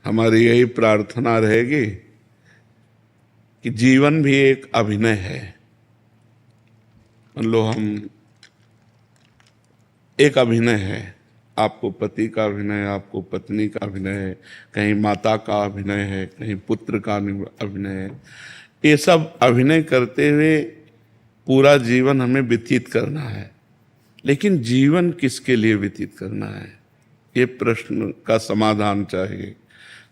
हमारी यही प्रार्थना रहेगी कि जीवन भी एक अभिनय है। मान लो हम एक अभिनय है, आपको पति का अभिनय, आपको पत्नी का अभिनय है, कहीं माता का अभिनय है, कहीं पुत्र का अभिनय है। ये सब अभिनय करते हुए पूरा जीवन हमें व्यतीत करना है। लेकिन जीवन किसके लिए व्यतीत करना है, ये प्रश्न का समाधान चाहिए।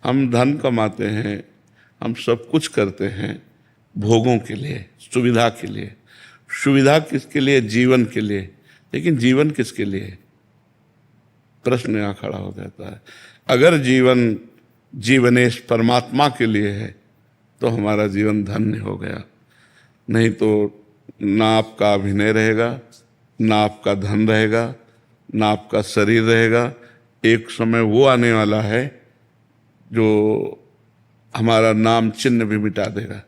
हम धन कमाते हैं, हम सब कुछ करते हैं भोगों के लिए, सुविधा के लिए। सुविधा किसके लिए? जीवन के लिए। लेकिन जीवन किसके लिए? प्रश्न यहाँ खड़ा हो जाता है। अगर जीवन जीवनेश परमात्मा के लिए है तो हमारा जीवन धन्य हो गया। नहीं तो ना आपका अभिनय रहेगा, ना आपका धन रहेगा, ना आपका शरीर रहेगा। एक समय वो आने वाला है जो हमारा नाम चिन्ह भी मिटा देगा।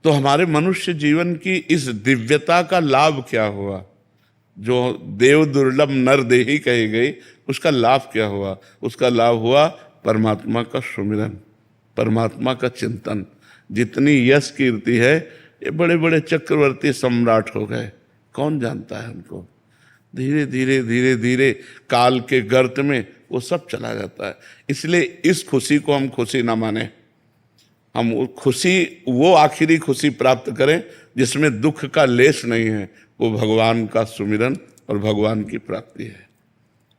तो हमारे मनुष्य जीवन की इस दिव्यता का लाभ क्या हुआ? जो देव दुर्लभ नर देही कही गई, उसका लाभ क्या हुआ? उसका लाभ हुआ परमात्मा का सुमिरन, परमात्मा का चिंतन। जितनी यश कीर्ति है, ये बड़े बड़े चक्रवर्ती सम्राट हो गए, कौन जानता है उनको? धीरे धीरे धीरे धीरे काल के गर्त में वो सब चला जाता है। इसलिए इस खुशी को हम खुशी ना माने। हम खुशी, वो आखिरी खुशी प्राप्त करें जिसमें दुख का लेश नहीं है। वो भगवान का सुमिरन और भगवान की प्राप्ति है।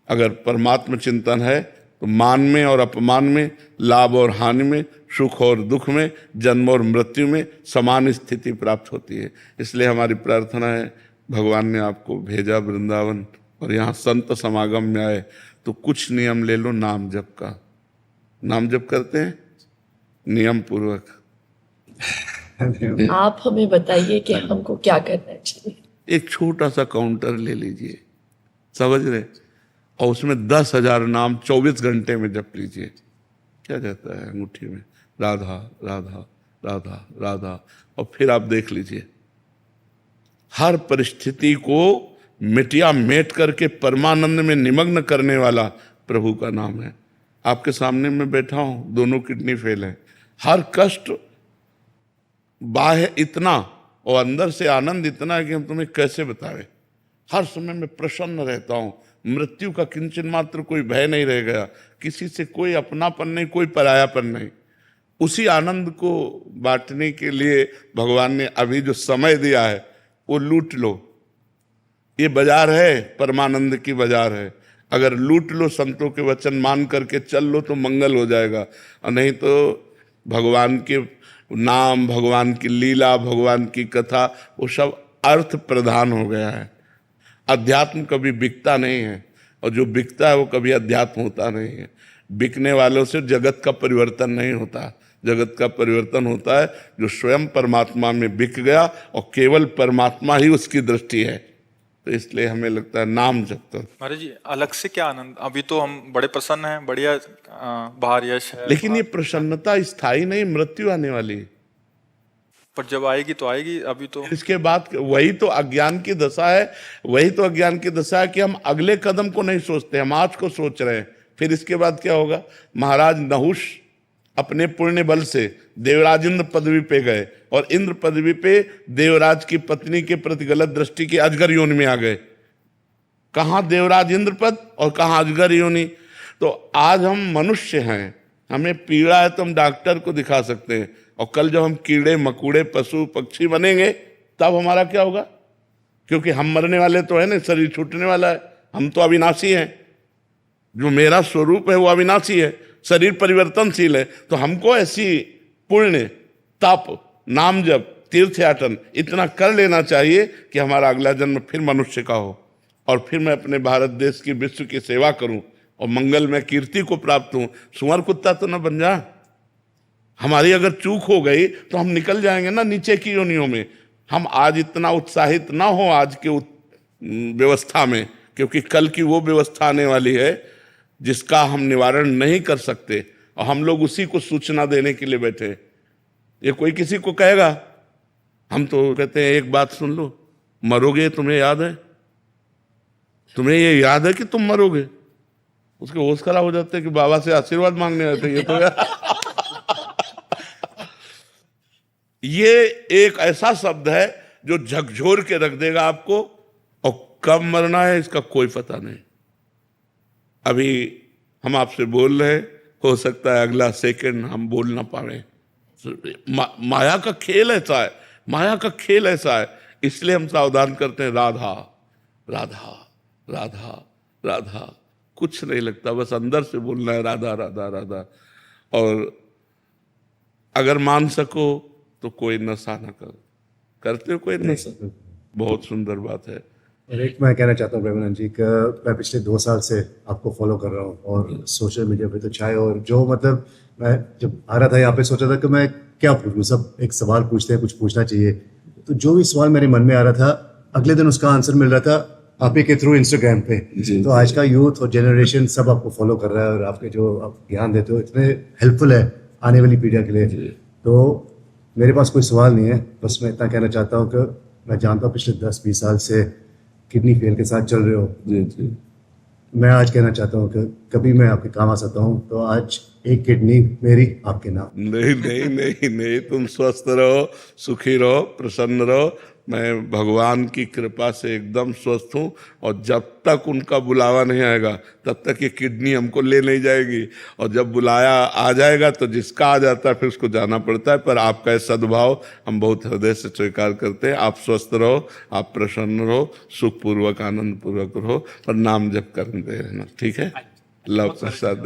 अगर परमात्मा चिंतन है तो मान में और अपमान में, लाभ और हानि में, सुख और दुख में, जन्म और मृत्यु में समान स्थिति प्राप्त होती है। इसलिए हमारी प्रार्थना है, भगवान ने आपको भेजा वृंदावन और यहाँ संत समागम में आए तो कुछ नियम ले लो नाम जप का। नाम जप करते हैं नियम पूर्वक। आप हमें बताइए कि हमको क्या करना चाहिए। एक छोटा सा काउंटर ले लीजिए, समझ रहे, और उसमें 10,000 नाम 24 घंटे में जप लीजिए। क्या जाता है अंगूठी में? राधा राधा राधा राधा। और फिर आप देख लीजिए, हर परिस्थिति को मिटिया मेट करके परमानंद में निमग्न करने वाला प्रभु का नाम है। आपके सामने मैं बैठा हूं, दोनों किडनी फेल है। हर कष्ट बाह्य इतना और अंदर से आनंद इतना है कि हम तुम्हें कैसे बताएं। हर समय मैं प्रसन्न रहता हूं, मृत्यु का किंचन मात्र कोई भय नहीं रह गया, किसी से कोई अपनापन नहीं, कोई परायापन नहीं। उसी आनंद को बांटने के लिए भगवान ने अभी जो समय दिया है वो लूट लो। ये बाजार है, परमानंद की बाजार है। अगर लूट लो, संतों के वचन मान करके चल लो तो मंगल हो जाएगा, और नहीं तो भगवान के नाम, भगवान की लीला, भगवान की कथा, वो सब अर्थ प्रधान हो गया है। अध्यात्म कभी बिकता नहीं है, और जो बिकता है वो कभी अध्यात्म होता नहीं है। बिकने वालों से जगत का परिवर्तन नहीं होता। जगत का परिवर्तन होता है जो स्वयं परमात्मा में बिक गया और केवल परमात्मा ही उसकी दृष्टि है। तो इसलिए हमें लगता है नाम जप करो। महाराज जी, अलग से क्या आनंद, अभी तो हम बड़े प्रसन्न हैं, बढ़िया बाहर यश है, लेकिन ये प्रसन्नता स्थायी नहीं, मृत्यु आने वाली है। पर जब आएगी तो आएगी। अभी तो इसके बाद वही तो अज्ञान की दशा है। वही तो अज्ञान की दशा है कि हम अगले कदम को नहीं सोचते, हम आज को सोच रहे हैं। फिर इसके बाद क्या होगा? महाराज नहुष अपने पुण्य बल से देवराज इंद्र पदवी पे गए, और इंद्र पदवी पे देवराज की पत्नी के प्रति गलत दृष्टि की अजगर योनि में आ गए। कहाँ देवराज इंद्र पद और कहाँ अजगर योनि। तो आज हम मनुष्य हैं, हमें पीड़ा है तो हम डॉक्टर को दिखा सकते हैं, और कल जब हम कीड़े मकोड़े पशु पक्षी बनेंगे तब हमारा क्या होगा? क्योंकि हम मरने वाले तो है ना, शरीर छूटने वाला है। हम तो अविनाशी हैं, जो मेरा स्वरूप है वो अविनाशी है, शरीर परिवर्तनशील है। तो हमको ऐसी पुण्य, तप, नाम जप, तीर्थयाटन इतना कर लेना चाहिए कि हमारा अगला जन्म फिर मनुष्य का हो, और फिर मैं अपने भारत देश की, विश्व की सेवा करूं और मंगल में कीर्ति को प्राप्त हूं। सुअर कुत्ता तो न बन जा। हमारी अगर चूक हो गई तो हम निकल जाएंगे ना नीचे की योनियों में। हम आज इतना उत्साहित ना हो आज के व्यवस्था में, क्योंकि कल की वो व्यवस्था आने वाली है जिसका हम निवारण नहीं कर सकते, और हम लोग उसी को सूचना देने के लिए बैठे। ये कोई किसी को कहेगा, हम तो कहते हैं एक बात सुन लो, मरोगे तुम्हें याद है? तुम्हें ये याद है कि तुम मरोगे? उसके होश खराब हो जाते हैं कि बाबा से आशीर्वाद मांगने आते हैं ये तो ये एक ऐसा शब्द है जो झकझोर के रख देगा आपको, और कब मरना है इसका कोई पता नहीं। अभी हम आपसे बोल रहे, हो सकता है अगला सेकंड हम बोल ना पाए। माया का खेल ऐसा है, माया का खेल ऐसा है, इसलिए हम सावधान करते हैं, राधा राधा राधा राधा, कुछ नहीं लगता, बस अंदर से बोलना है राधा राधा राधा। और अगर मान सको तो कोई नशा ना करो। करते हो कोई नशा? बहुत सुंदर बात है। और एक मैं कहना चाहता हूँ प्रेमानंद जी का, मैं पिछले 2 साल से आपको फॉलो कर रहा हूँ और सोशल मीडिया पे तो चाहे, और जो मतलब मैं जब आ रहा था यहाँ पे सोचा था कि मैं क्या पूछूं, सब एक सवाल पूछते हैं, कुछ पूछना चाहिए, तो जो भी सवाल मेरे मन में आ रहा था अगले दिन उसका आंसर मिल रहा था आप ही के थ्रू इंस्टाग्राम पे। तो आज का यूथ और जनरेशन सब आपको फॉलो कर रहा है और आपके जो आप ज्ञान देते हो इतने हेल्पफुल है आने वाली पीढ़ी के लिए। तो मेरे पास कोई सवाल नहीं है, बस मैं इतना कहना चाहता हूँ कि मैं जानता हूँ पिछले 10-20 साल से किडनी फेल के साथ चल रहे हो। जी। मैं आज कहना चाहता हूँ कि कभी मैं आपके काम आ सकता हूँ तो आज एक किडनी मेरी आपके नाम। नहीं नहीं नहीं नहीं, तुम स्वस्थ रहो, सुखी रहो, प्रसन्न रहो। मैं भगवान की कृपा से एकदम स्वस्थ हूँ, और जब तक उनका बुलावा नहीं आएगा तब तक ये किडनी हमको ले नहीं जाएगी, और जब बुलाया आ जाएगा तो जिसका आ जाता है फिर उसको जाना पड़ता है। पर आपका ये सद्भाव हम बहुत हृदय से स्वीकार करते हैं। आप स्वस्थ रहो, आप प्रसन्न रहो, सुखपूर्वक आनंद पूर्वक रहो, और नाम जप करते रहना, ठीक है? लव प्रसाद